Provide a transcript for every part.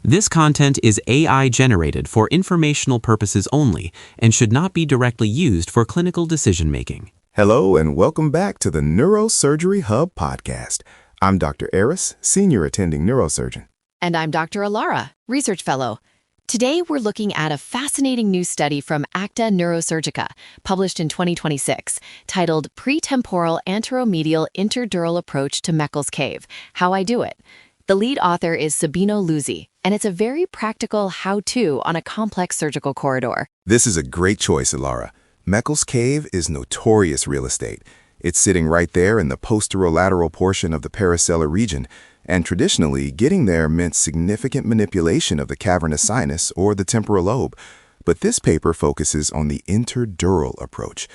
This content is AI generated for informational purposes only and should not be directly used for clinical decision-making. Hello and welcome back to the Neurosurgery Hub podcast. I'm Dr. Aris, Senior Attending Neurosurgeon. And I'm Dr. Alara, Research Fellow. Today, we're looking at a fascinating new study from Acta Neurochirurgica, published in 2026, titled Pretemporal Anteromedial Interdural Approach to Meckel's Cave, How I Do It. The lead author is Sabino Luzzi, and it's a very practical how-to on a complex surgical corridor. This is a great choice, Alara. Meckel's Cave is notorious real estate. It's sitting right there in the posterolateral portion of the paracellar region, and traditionally, getting there meant significant manipulation of the cavernous sinus or the temporal lobe. But this paper focuses on the interdural approach.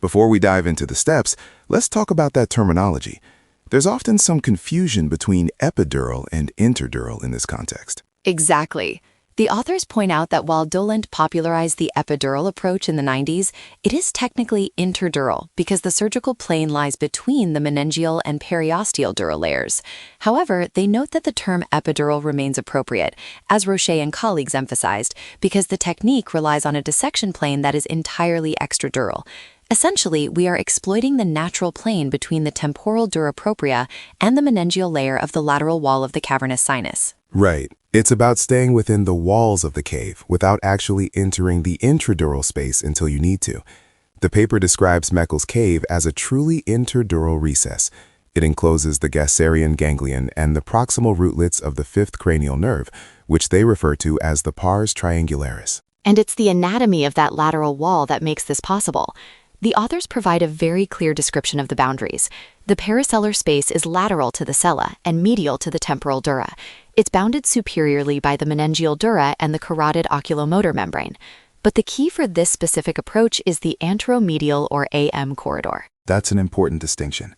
Before we dive into the steps, let's talk about that terminology. There's often some confusion between epidural and interdural in this context. Exactly. The authors point out that while Dolent popularized the epidural approach in the 90s, it is technically interdural because the surgical plane lies between the meningeal and periosteal dural layers. However, they note that the term epidural remains appropriate, as Roche and colleagues emphasized, because the technique relies on a dissection plane that is entirely extradural. Essentially, we are exploiting the natural plane between the temporal dura propria and the meningeal layer of the lateral wall of the cavernous sinus. Right. It's about staying within the walls of the cave without actually entering the intradural space until you need to. The paper describes Meckel's cave as a truly interdural recess. It encloses the Gasserian ganglion and the proximal rootlets of the fifth cranial nerve, which they refer to as the pars triangularis. And it's the anatomy of that lateral wall that makes this possible. The authors provide a very clear description of the boundaries. The paracellar space is lateral to the sella and medial to the temporal dura. It's bounded superiorly by the meningeal dura and the carotid oculomotor membrane. But the key for this specific approach is the anteromedial or AM corridor. That's an important distinction.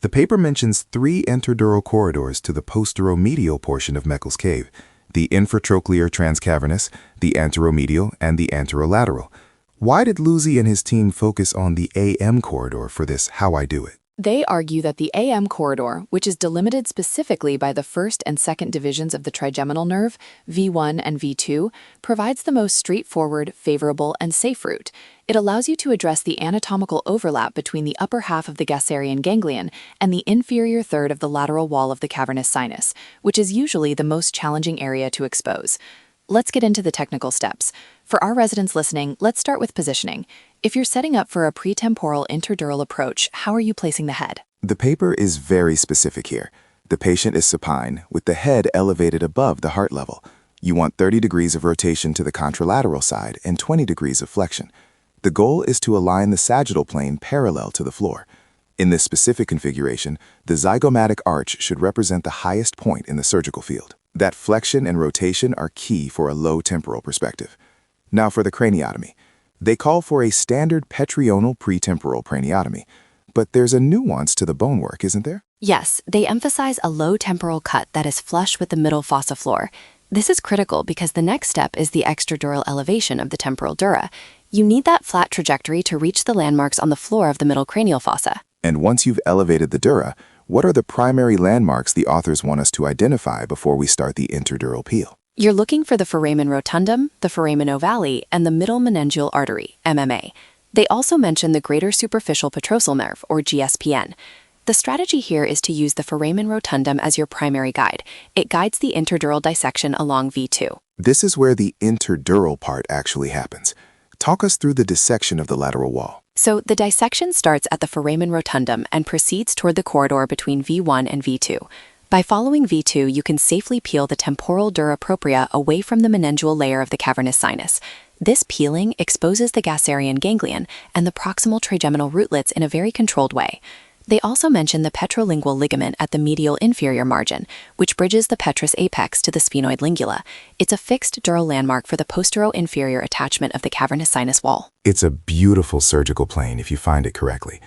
The paper mentions three interdural corridors to the posteromedial portion of Meckel's cave: the infratrochlear transcavernous, the anteromedial, and the anterolateral. Why did Luzzi and his team focus on the AM corridor for this How I Do It? They argue that the AM corridor, which is delimited specifically by the first and second divisions of the trigeminal nerve, V1 and V2, provides the most straightforward, favorable, and safe route. It allows you to address the anatomical overlap between the upper half of the Gasserian ganglion and the inferior third of the lateral wall of the cavernous sinus, which is usually the most challenging area to expose. Let's get into the technical steps. For our residents listening, let's start with positioning. If you're setting up for a pretemporal interdural approach, how are you placing the head? The paper is very specific here. The patient is supine, with the head elevated above the heart level. You want 30 degrees of rotation to the contralateral side and 20 degrees of flexion. The goal is to align the sagittal plane parallel to the floor. In this specific configuration, the zygomatic arch should represent the highest point in the surgical field. That flexion and rotation are key for a low temporal perspective. Now for the craniotomy. They call for a standard petrional pretemporal craniotomy, but there's a nuance to the bone work, isn't there? Yes, they emphasize a low temporal cut that is flush with the middle fossa floor. This is critical because the next step is the extradural elevation of the temporal dura. You need that flat trajectory to reach the landmarks on the floor of the middle cranial fossa. And once you've elevated the dura, what are the primary landmarks the authors want us to identify before we start the interdural peel? You're looking for the foramen rotundum, the foramen ovale, and the middle meningeal artery, MMA. They also mention the greater superficial petrosal nerve, or GSPN. The strategy here is to use the foramen rotundum as your primary guide. It guides the interdural dissection along V2. This is where the interdural part actually happens. Talk us through the dissection of the lateral wall. So the dissection starts at the foramen rotundum and proceeds toward the corridor between V1 and V2. By following V2, you can safely peel the temporal dura propria away from the meningeal layer of the cavernous sinus. This peeling exposes the Gasserian ganglion and the proximal trigeminal rootlets in a very controlled way. They also mention the petrolingual ligament at the medial inferior margin, which bridges the petrous apex to the sphenoid lingula. It's a fixed dural landmark for the postero-inferior attachment of the cavernous sinus wall. It's a beautiful surgical plane if you find it correctly.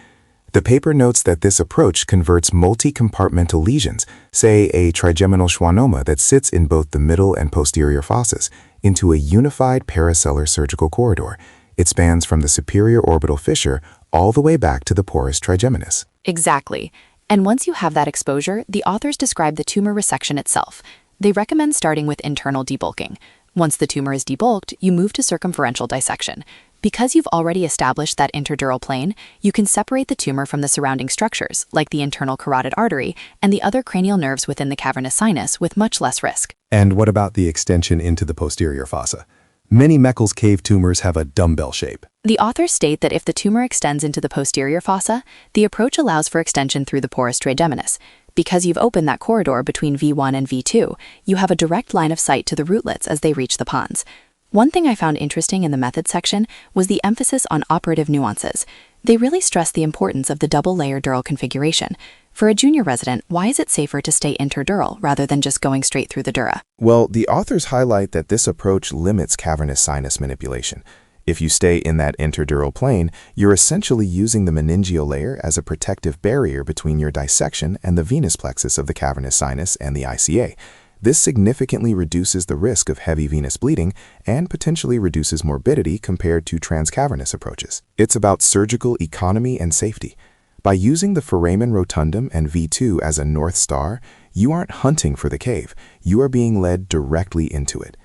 The paper notes that this approach converts multi-compartmental lesions, say a trigeminal schwannoma that sits in both the middle and posterior fossas, into a unified paracellar surgical corridor. It spans from the superior orbital fissure all the way back to the porus trigeminus. Exactly. And once you have that exposure, the authors describe the tumor resection itself. They recommend starting with internal debulking. Once the tumor is debulked, you move to circumferential dissection. Because you've already established that interdural plane, you can separate the tumor from the surrounding structures, like the internal carotid artery and the other cranial nerves within the cavernous sinus, with much less risk. And what about the extension into the posterior fossa? Many Meckel's cave tumors have a dumbbell shape. The authors state that if the tumor extends into the posterior fossa, the approach allows for extension through the porous trigeminus. Because you've opened that corridor between V1 and V2, you have a direct line of sight to the rootlets as they reach the pons. One thing I found interesting in the method section was the emphasis on operative nuances. They really stress the importance of the double-layer dural configuration. For a junior resident, why is it safer to stay interdural rather than just going straight through the dura? Well, the authors highlight that this approach limits cavernous sinus manipulation. If you stay in that interdural plane, you're essentially using the meningeal layer as a protective barrier between your dissection and the venous plexus of the cavernous sinus and the ICA. This significantly reduces the risk of heavy venous bleeding and potentially reduces morbidity compared to transcavernous approaches. It's about surgical economy and safety. By using the foramen rotundum and V2 as a north star, you aren't hunting for the cave, you are being led directly into it.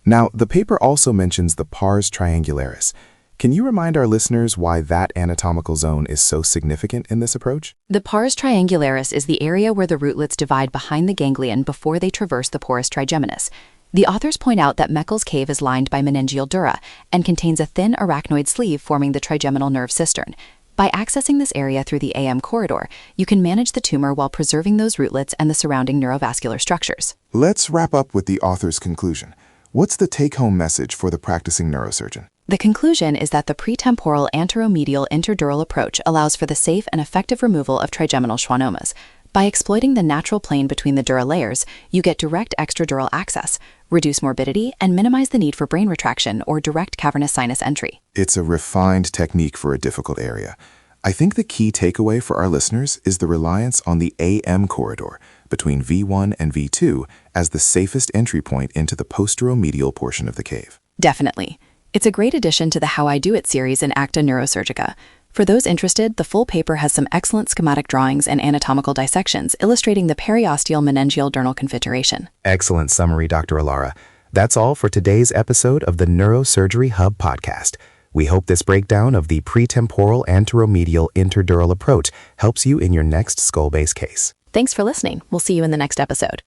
Now, the paper also mentions the pars triangularis. Can you remind our listeners why that anatomical zone is so significant in this approach? The pars triangularis is the area where the rootlets divide behind the ganglion before they traverse the porous trigeminus. The authors point out that Meckel's cave is lined by meningeal dura and contains a thin arachnoid sleeve forming the trigeminal nerve cistern. By accessing this area through the AM corridor, you can manage the tumor while preserving those rootlets and the surrounding neurovascular structures. Let's wrap up with the author's conclusion. What's the take-home message for the practicing neurosurgeon? The conclusion is that the pretemporal anteromedial interdural approach allows for the safe and effective removal of trigeminal schwannomas. By exploiting the natural plane between the dura layers, you get direct extradural access, reduce morbidity, and minimize the need for brain retraction or direct cavernous sinus entry. It's a refined technique for a difficult area. I think the key takeaway for our listeners is the reliance on the AM corridor between V1 and V2 as the safest entry point into the posteromedial portion of the cave. Definitely. It's a great addition to the How I Do It series in Acta Neurochirurgica. For those interested, the full paper has some excellent schematic drawings and anatomical dissections illustrating the periosteal meningeal dural configuration. Excellent summary, Dr. Alara. That's all for today's episode of the Neurosurgery Hub podcast. We hope this breakdown of the pretemporal anteromedial interdural approach helps you in your next skull base case. Thanks for listening. We'll see you in the next episode.